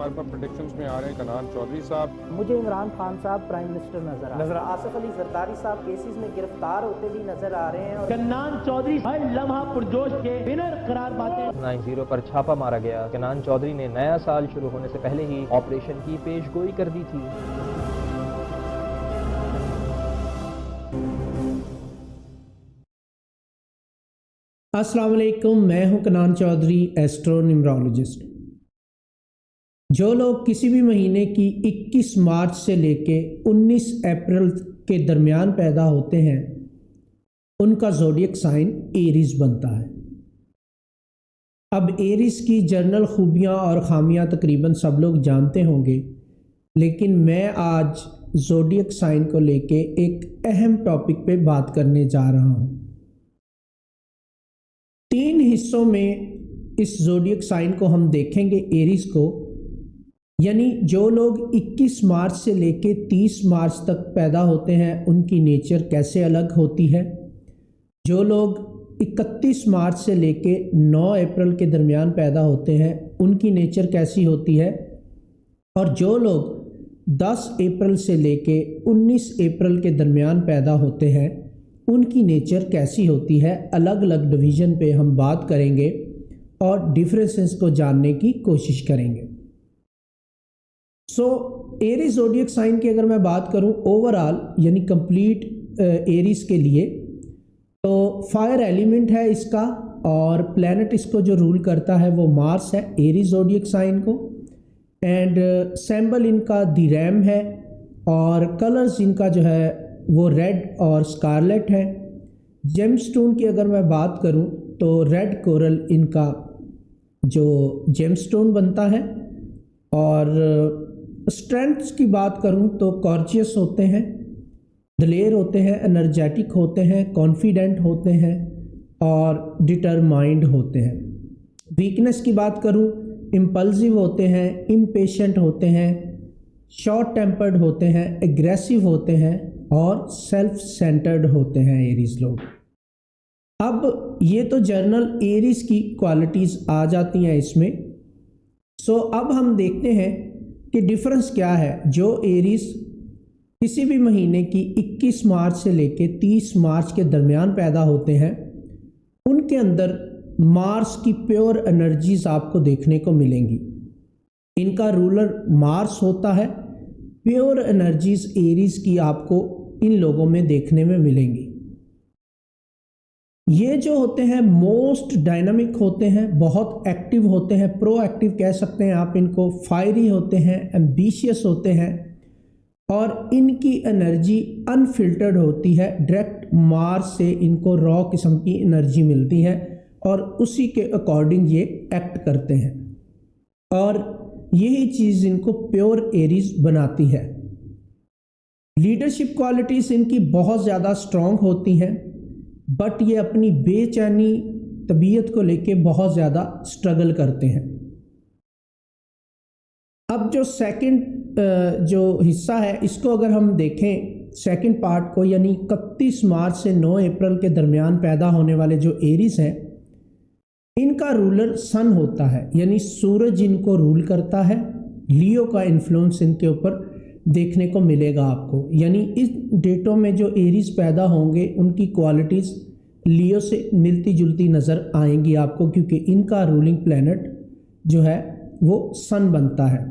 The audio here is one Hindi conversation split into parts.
हमारे पास प्रेडिक्शंस में आ रहे हैं कनान चौधरी साहब। मुझे इमरान खान साहब प्राइम मिनिस्टर नजर आसिफ अली जरदारी साहब केसेस में गिरफ्तार होते भी नजर आ रहे हैं और कन्नान चौधरी हर लम्हा पुरजोश के विनर करार पाते। 90 पर छापा मारा गया। कन्नान चौधरी ने नया साल शुरू होने से पहले ही ऑपरेशन की पेशगोई कर दी थी। अस्सलाम वालेकुम, मैं हूं कन्नान चौधरी, एस्ट्रो न्यूमरोलॉजिस्ट। जो लोग किसी भी महीने की 21 मार्च से लेके 19 अप्रैल के दरमियान पैदा होते हैं उनका ज़ोडिएक साइन एरीज बनता है। अब एरीज की जनरल खूबियां और ख़ामियां तकरीबन सब लोग जानते होंगे, लेकिन मैं आज ज़ोडिएक साइन को लेके एक अहम टॉपिक पे बात करने जा रहा हूं। 3 हिस्सों में इस ज़ोडिएक साइन को हम देखेंगे। एरीज को, यानी जो लोग 21 मार्च से लेके 30 मार्च तक पैदा होते हैं उनकी नेचर कैसे अलग होती है। जो लोग 31 मार्च से लेके 9 अप्रैल के दरमियान पैदा होते हैं उनकी नेचर कैसी होती है। और जो लोग 10 अप्रैल से लेके 19 अप्रैल के दरमियान पैदा होते हैं उनकी नेचर कैसी होती है। अलग अलग डिवीज़न पे हम बात करेंगे और डिफरेंसेस को जानने की कोशिश करेंगे। एरीज ज़ोडिएक साइन की अगर मैं बात करूं ओवरऑल, यानी कंप्लीट एरीज के लिए, तो फायर एलिमेंट है इसका और प्लैनेट इसको जो रूल करता है वो मार्स है एरीज ज़ोडिएक साइन को। एंड सिंबल इनका दी रैम है और कलर्स इनका जो है वो रेड और स्कारलेट है। जेमस्टोन की अगर मैं बात करूं तो रेड कोरल इनका जो जेमस्टोन बनता है। और स्ट्रेंथ्स की बात करूं तो कॉर्जियस होते हैं, दिलेर होते हैं, एनर्जेटिक होते हैं, कॉन्फिडेंट होते हैं और डिटरमाइंड होते हैं। वीकनेस की बात करूं इम्पल्सिव होते हैं, इम्पेशेंट होते हैं, शॉर्ट टेम्पर्ड होते हैं, एग्रेसिव होते हैं और सेल्फ सेंटर्ड होते हैं एरीज लोग। अब ये तो जर्नल एरीज की क्वालिटीज़ आ जाती हैं इसमें। अब हम देखते हैं कि डिफरेंस क्या है। जो एरीज किसी भी महीने की 21 मार्च से लेके 30 मार्च के दरमियान पैदा होते हैं उनके अंदर मार्स की प्योर एनर्जीज आपको देखने को मिलेंगी। इनका रूलर मार्स होता है। प्योर एनर्जीज एरीज की आपको इन लोगों में देखने में मिलेंगी। ये जो होते हैं मोस्ट डायनामिक होते हैं, बहुत एक्टिव होते हैं, प्रोएक्टिव कह सकते हैं आप इनको। फायरी होते हैं, एम्बिशियस होते हैं और इनकी एनर्जी अनफिल्टर्ड होती है। डायरेक्ट मार्स से इनको रॉ किस्म की एनर्जी मिलती है और उसी के अकॉर्डिंग ये एक्ट करते हैं और यही चीज़ इनको प्योर एरीज बनाती है। लीडरशिप क्वालिटीज़ इनकी बहुत ज़्यादा स्ट्रॉन्ग होती हैं, बट ये अपनी बेचैनी तबीयत को लेके बहुत ज़्यादा स्ट्रगल करते हैं। अब जो सेकंड जो हिस्सा है इसको अगर हम देखें, सेकंड पार्ट को, यानी 31 मार्च से 9 अप्रैल के दरमियान पैदा होने वाले जो एरीज हैं इनका रूलर सन होता है, यानी सूरज इनको रूल करता है। लियो का इन्फ्लुएंस इनके ऊपर देखने को मिलेगा आपको। यानी इस डेटों में जो एरीज पैदा होंगे उनकी क्वालिटीज़ लियो से मिलती जुलती नज़र आएंगी आपको, क्योंकि इनका रूलिंग प्लैनेट जो है वो सन बनता है।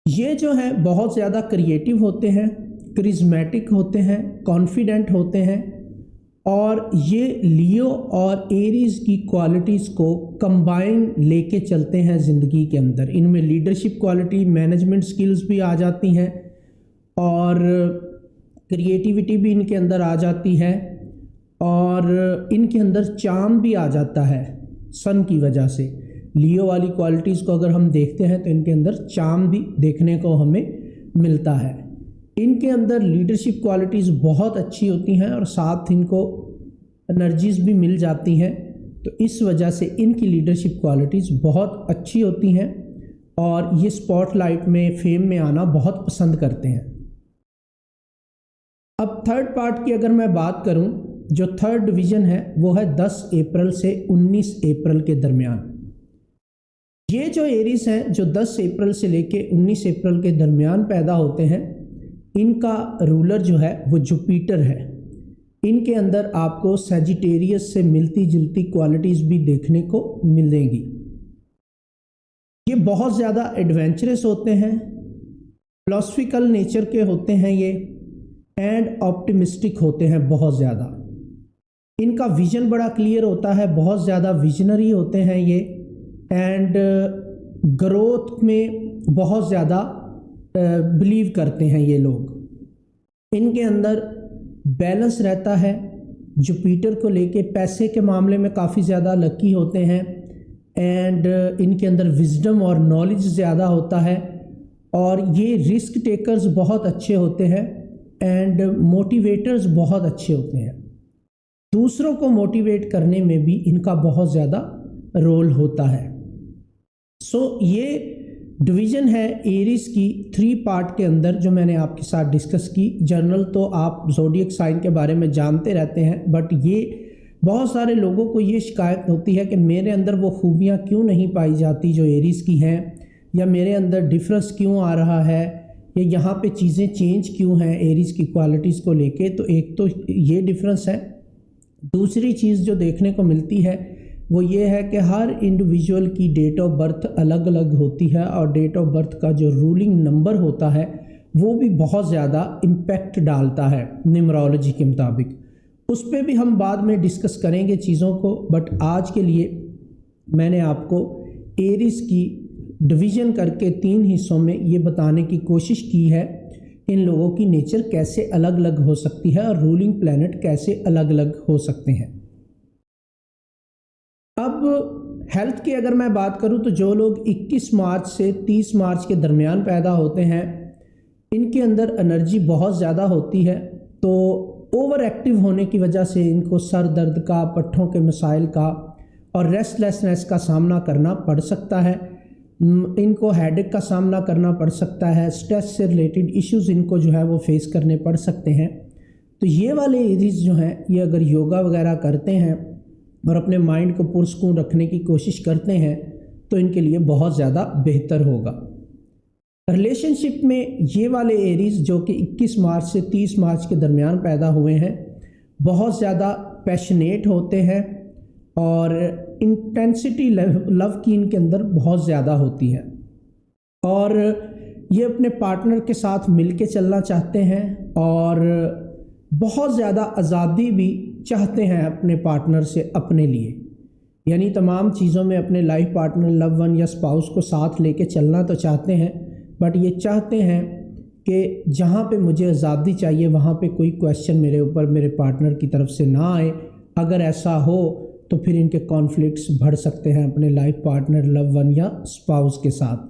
ये जो है बहुत ज़्यादा क्रिएटिव होते हैं, करिज्मेटिक होते हैं, कॉन्फिडेंट होते हैं और ये लियो और एरीज की क्वालिटीज़ को कंबाइन लेके चलते हैं ज़िंदगी के अंदर। इनमें लीडरशिप क्वालिटी, मैनेजमेंट स्किल्स भी आ जाती हैं और क्रिएटिविटी भी इनके अंदर आ जाती है और इनके अंदर चार्म भी आ जाता है सन की वजह से। लियो वाली क्वालिटीज़ को अगर हम देखते हैं तो इनके अंदर चार्म भी देखने को हमें मिलता है। इनके अंदर लीडरशिप क्वालिटीज़ बहुत अच्छी होती हैं और साथ इनको एनर्जीज़ भी मिल जाती हैं, तो इस वजह से इनकी लीडरशिप क्वालिटीज़ बहुत अच्छी होती हैं और ये स्पॉटलाइट में, फेम में आना बहुत पसंद करते हैं। अब थर्ड पार्ट की अगर मैं बात करूं, जो थर्ड डिवीज़न है वो है 10 अप्रैल से 19 अप्रैल के दरमियान। ये जो एरीज हैं जो 10 अप्रैल से लेके 19 अप्रैल के दरमियान पैदा होते हैं, इनका रूलर जो है वो जुपिटर है। इनके अंदर आपको सैजिटेरियस से मिलती जुलती क्वालिटीज़ भी देखने को मिलेंगी। ये बहुत ज़्यादा एडवेंचरस होते हैं, फिलॉसफिकल नेचर के होते हैं ये, एंड ऑप्टिमिस्टिक होते हैं बहुत ज़्यादा। इनका विजन बड़ा क्लियर होता है, बहुत ज़्यादा विजनरी होते हैं ये, एंड ग्रोथ में बहुत ज़्यादा बिलीव करते हैं ये लोग। इनके अंदर बैलेंस रहता है, जुपिटर को लेके पैसे के मामले में काफ़ी ज़्यादा लकी होते हैं, एंड इनके अंदर विजडम और नॉलेज ज़्यादा होता है, और ये रिस्क टेकर्स बहुत अच्छे होते हैं, एंड मोटिवेटर्स बहुत अच्छे होते हैं। दूसरों को मोटिवेट करने में भी इनका बहुत ज़्यादा रोल होता है। सो ये डिवीज़न है एरीज की 3 पार्ट के अंदर जो मैंने आपके साथ डिस्कस की। जनरल तो आप ज़ोडिएक साइन के बारे में जानते रहते हैं, बट ये बहुत सारे लोगों को ये शिकायत होती है कि मेरे अंदर वो खूबियाँ क्यों नहीं पाई जाती जो एरीज की हैं, या मेरे अंदर डिफरेंस क्यों आ रहा है, या यहाँ पे चीज़ें चेंज क्यों हैं एरीज की क्वालिटीज़ को लेके। तो एक तो ये डिफरेंस है। दूसरी चीज़ जो देखने को मिलती है वो ये है कि हर इंडिविजुअल की डेट ऑफ बर्थ अलग अलग होती है, और डेट ऑफ बर्थ का जो रूलिंग नंबर होता है वो भी बहुत ज़्यादा इम्पैक्ट डालता है न्यूमरोलॉजी के मुताबिक। उस पर भी हम बाद में डिस्कस करेंगे चीज़ों को, बट आज के लिए मैंने आपको एरीज की डिवीज़न करके 3 हिस्सों में ये बताने की कोशिश की है इन लोगों की नेचर कैसे अलग अलग हो सकती है और रूलिंग प्लैनेट कैसे अलग अलग हो सकते हैं। अब हेल्थ की अगर मैं बात करूं तो जो लोग 21 मार्च से 30 मार्च के दरमियान पैदा होते हैं, इनके अंदर एनर्जी बहुत ज़्यादा होती है, तो ओवर एक्टिव होने की वजह से इनको सर दर्द का, पट्ठों के मसाइल का और रेस्टलेसनेस का सामना करना पड़ सकता है। इनको हेडेक का सामना करना पड़ सकता है, स्ट्रेस से रिलेटेड इश्यूज़ इनको जो है वो फेस करने पड़ सकते हैं। तो ये वाले एरीज जो हैं ये अगर योगा वगैरह करते हैं और अपने माइंड को पुरस्कून रखने की कोशिश करते हैं तो इनके लिए बहुत ज़्यादा बेहतर होगा। रिलेशनशिप में ये वाले एरीज जो कि 21 मार्च से 30 मार्च के दरमियान पैदा हुए हैं बहुत ज़्यादा पैशनेट होते हैं, और इंटेंसिटी लव की इनके अंदर बहुत ज़्यादा होती है, और ये अपने पार्टनर के साथ मिल के चलना चाहते हैं, और बहुत ज़्यादा आज़ादी भी चाहते हैं अपने पार्टनर से अपने लिए। यानी तमाम चीज़ों में अपने लाइफ पार्टनर, लव वन या स्पाउस को साथ लेके चलना तो चाहते हैं, बट ये चाहते हैं कि जहाँ पे मुझे आज़ादी चाहिए वहाँ पे कोई क्वेश्चन मेरे ऊपर मेरे पार्टनर की तरफ से ना आए। अगर ऐसा हो तो फिर इनके कॉन्फ्लिक्ट्स बढ़ सकते हैं अपने लाइफ पार्टनर, लव वन या स्पाउस के साथ।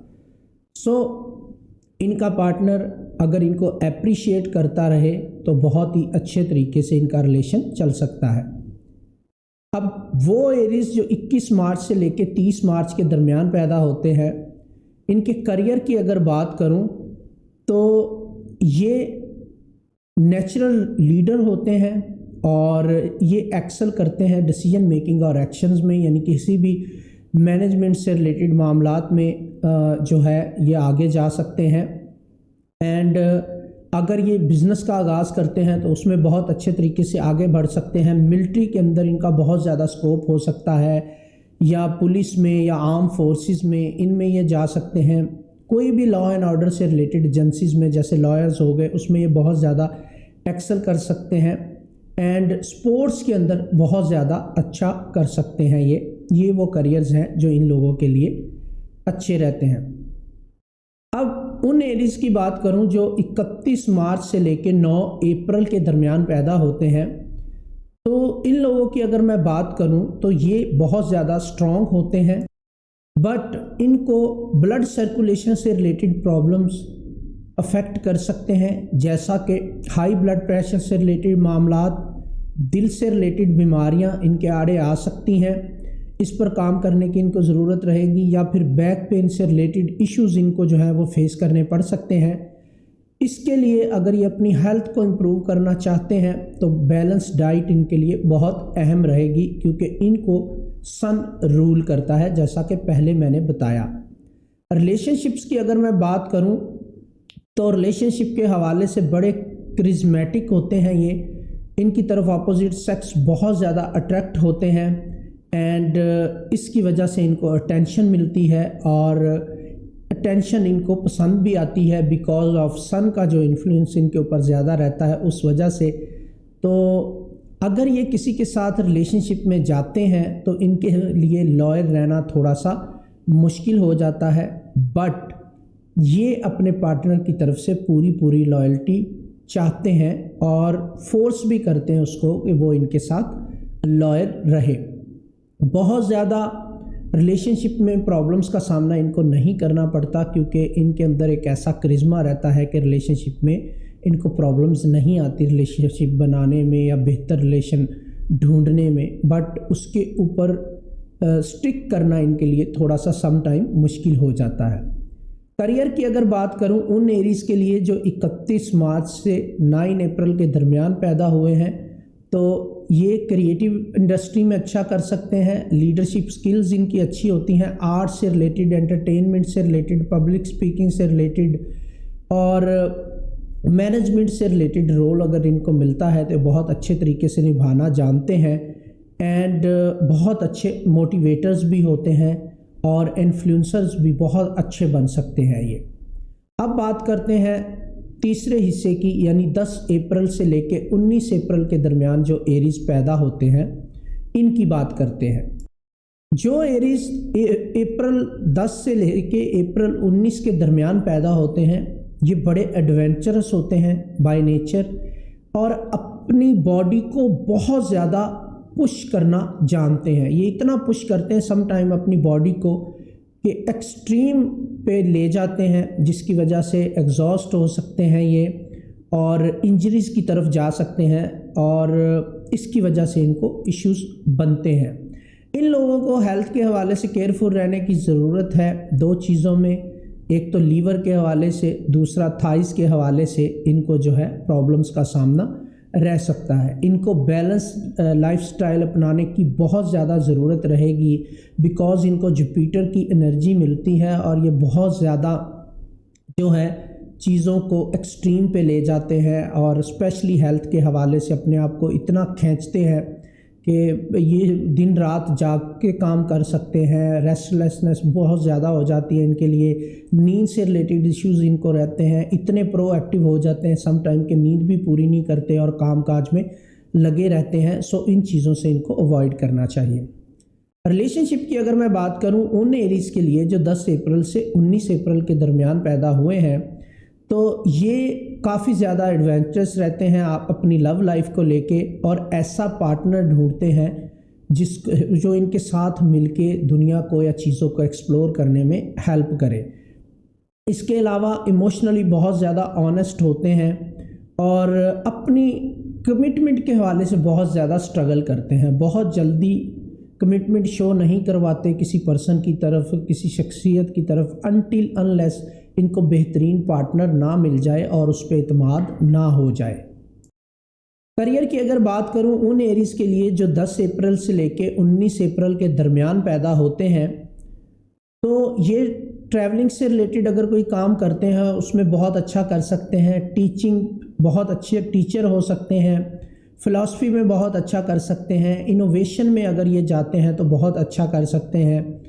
सो इनका पार्टनर अगर इनको अप्रिशिएट करता रहे तो बहुत ही अच्छे तरीके से इनका रिलेशन चल सकता है। अब वो एरीज जो 21 मार्च से लेके 30 मार्च के दरमियान पैदा होते हैं, इनके करियर की अगर बात करूं तो ये नेचुरल लीडर होते हैं, और ये एक्सेल करते हैं डिसीजन मेकिंग और एक्शंस में, यानी किसी भी मैनेजमेंट से रिलेटेड मामलात में जो है ये आगे जा सकते हैं। एंड अगर ये बिज़नेस का आगाज़ करते हैं तो उसमें बहुत अच्छे तरीके से आगे बढ़ सकते हैं। मिलिट्री के अंदर इनका बहुत ज़्यादा स्कोप हो सकता है, या पुलिस में या आर्म फोर्सेस में, इनमें ये जा सकते हैं। कोई भी लॉ एंड ऑर्डर से रिलेटेड एजेंसीज़ में जैसे लॉयर्स हो गए, उसमें ये बहुत ज़्यादा एक्सेल कर सकते हैं। एंड स्पोर्ट्स के अंदर बहुत ज़्यादा अच्छा कर सकते हैं। ये वो करियर्स हैं जो इन लोगों के लिए अच्छे रहते हैं। अब उन एरीज की बात करूं जो 31 मार्च से लेकर 9 अप्रैल के दरमियान पैदा होते हैं, तो इन लोगों की अगर मैं बात करूं तो ये बहुत ज़्यादा स्ट्रॉन्ग होते हैं, बट इनको ब्लड सर्कुलेशन से रिलेटेड प्रॉब्लम्स अफेक्ट कर सकते हैं, जैसा कि हाई ब्लड प्रेशर से रिलेटेड मामलात, दिल से रिलेटेड बीमारियां इनके आड़े आ सकती हैं। इस पर काम करने की इनको ज़रूरत रहेगी, या फिर बैक पेन से रिलेटेड इश्यूज़ इनको जो है वो फेस करने पड़ सकते हैं। इसके लिए अगर ये अपनी हेल्थ को इम्प्रूव करना चाहते हैं तो बैलेंस डाइट इनके लिए बहुत अहम रहेगी, क्योंकि इनको सन रूल करता है, जैसा कि पहले मैंने बताया। रिलेशनशिप्स की अगर मैं बात करूं तो रिलेशनशिप के हवाले से बड़े क्रिज्मेटिक होते हैं ये, इनकी तरफ अपोजिट सेक्स बहुत ज़्यादा अट्रैक्ट होते हैं एंड इसकी वजह से इनको अटेंशन मिलती है और अटेंशन इनको पसंद भी आती है बिकॉज ऑफ सन का जो इन्फ्लुएंस इनके ऊपर ज़्यादा रहता है उस वजह से। तो अगर ये किसी के साथ रिलेशनशिप में जाते हैं तो इनके लिए लॉयल रहना थोड़ा सा मुश्किल हो जाता है, बट ये अपने पार्टनर की तरफ से पूरी लॉयल्टी चाहते हैं और फोर्स भी करते हैं उसको कि वो इनके साथ लॉयल रहे। बहुत ज़्यादा रिलेशनशिप में प्रॉब्लम्स का सामना इनको नहीं करना पड़ता क्योंकि इनके अंदर एक ऐसा करिश्मा रहता है कि रिलेशनशिप में इनको प्रॉब्लम्स नहीं आती रिलेशनशिप बनाने में या बेहतर रिलेशन ढूंढने में, बट उसके ऊपर स्टिक करना इनके लिए थोड़ा सा सम टाइम मुश्किल हो जाता है। करियर की अगर बात करूं उन एरीज के लिए जो 31 मार्च से 9 अप्रैल के दरमियान पैदा हुए हैं, तो ये क्रिएटिव इंडस्ट्री में अच्छा कर सकते हैं, लीडरशिप स्किल्स इनकी अच्छी होती हैं, आर्ट से रिलेटेड, एंटरटेनमेंट से रिलेटेड, पब्लिक स्पीकिंग से रिलेटेड और मैनेजमेंट से रिलेटेड रोल अगर इनको मिलता है तो बहुत अच्छे तरीके से निभाना जानते हैं एंड बहुत अच्छे मोटिवेटर्स भी होते हैं और इन्फ्लुएंसर्स भी बहुत अच्छे बन सकते हैं ये। अब बात करते हैं तीसरे हिस्से की, यानी 10 अप्रैल से लेके 19 अप्रैल के दरमियान जो एरीज पैदा होते हैं इनकी बात करते हैं। जो एरीज अप्रैल 10 से लेके अप्रैल 19 के दरमियान पैदा होते हैं ये बड़े एडवेंचरस होते हैं बाय नेचर और अपनी बॉडी को बहुत ज़्यादा पुश करना जानते हैं। ये इतना पुश करते हैं सम टाइम अपनी बॉडी को कि एक्सट्रीम पे ले जाते हैं, जिसकी वजह से एग्जॉस्ट हो सकते हैं ये और इंजरीज़ की तरफ जा सकते हैं और इसकी वजह से इनको इश्यूज बनते हैं। इन लोगों को हेल्थ के हवाले से केयरफुल रहने की ज़रूरत है दो चीज़ों में, एक तो लीवर के हवाले से, दूसरा थाइस के हवाले से इनको जो है प्रॉब्लम्स का सामना रह सकता है। इनको बैलेंस लाइफस्टाइल अपनाने की बहुत ज़्यादा ज़रूरत रहेगी बिकॉज़ इनको जुपिटर की एनर्जी मिलती है और ये बहुत ज़्यादा जो है चीज़ों को एक्सट्रीम पे ले जाते हैं और स्पेशली हेल्थ के हवाले से अपने आप को इतना खींचते हैं कि ये दिन रात जाग के काम कर सकते हैं। रेस्टलेसनेस बहुत ज़्यादा हो जाती है इनके लिए, नींद से रिलेटेड इश्यूज़ इनको रहते हैं, इतने प्रोएक्टिव हो जाते हैं सम टाइम के नींद भी पूरी नहीं करते और काम काज में लगे रहते हैं। सो इन चीज़ों से इनको अवॉइड करना चाहिए। रिलेशनशिप की अगर मैं बात करूं उन एरीज के लिए जो 10 अप्रैल से 19 अप्रैल के दरमियान पैदा हुए हैं, तो ये काफ़ी ज़्यादा एडवेंचरस रहते हैं आप अपनी लव लाइफ को लेके और ऐसा पार्टनर ढूंढते हैं जो इनके साथ मिलके दुनिया को या चीज़ों को एक्सप्लोर करने में हेल्प करे। इसके अलावा इमोशनली बहुत ज़्यादा ऑनेस्ट होते हैं और अपनी कमिटमेंट के हवाले से बहुत ज़्यादा स्ट्रगल करते हैं, बहुत जल्दी कमिटमेंट शो नहीं करवाते किसी पर्सन की तरफ, किसी शख्सियत की तरफ अनटिल अनलेस इनको बेहतरीन पार्टनर ना मिल जाए और उस पर एतमाद ना हो जाए। करियर की अगर बात करूं उन एरीज के लिए जो 10 अप्रैल से लेके 19 अप्रैल के दरमियान पैदा होते हैं, तो ये ट्रैवलिंग से रिलेटेड अगर कोई काम करते हैं उसमें बहुत अच्छा कर सकते हैं, टीचिंग बहुत अच्छे टीचर हो सकते हैं, फ़िलासफ़ी में बहुत अच्छा कर सकते हैं, इनोवेशन में अगर ये जाते हैं तो बहुत अच्छा कर सकते हैं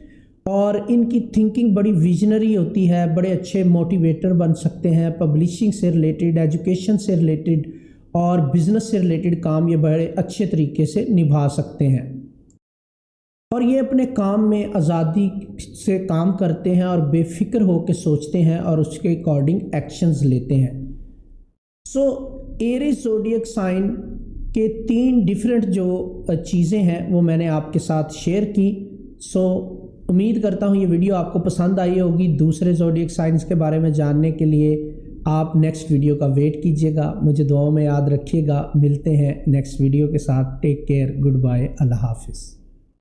और इनकी थिंकिंग बड़ी विजनरी होती है, बड़े अच्छे मोटिवेटर बन सकते हैं। पब्लिशिंग से रिलेटेड, एजुकेशन से रिलेटेड और बिज़नेस से रिलेटेड काम ये बड़े अच्छे तरीके से निभा सकते हैं और ये अपने काम में आज़ादी से काम करते हैं और बेफिक्र होकर सोचते हैं और उसके अकॉर्डिंग एक्शंस लेते हैं। सो एरीज ज़ोडिएक साइन के 3 डिफरेंट जो चीज़ें हैं वो मैंने आपके साथ शेयर की। सो उम्मीद करता हूँ ये वीडियो आपको पसंद आई होगी। दूसरे ज़ोडिएक साइंस के बारे में जानने के लिए आप नेक्स्ट वीडियो का वेट कीजिएगा। मुझे दुआओं में याद रखिएगा। मिलते हैं नेक्स्ट वीडियो के साथ। टेक केयर, गुड बाय, अल्लाह हाफिज़।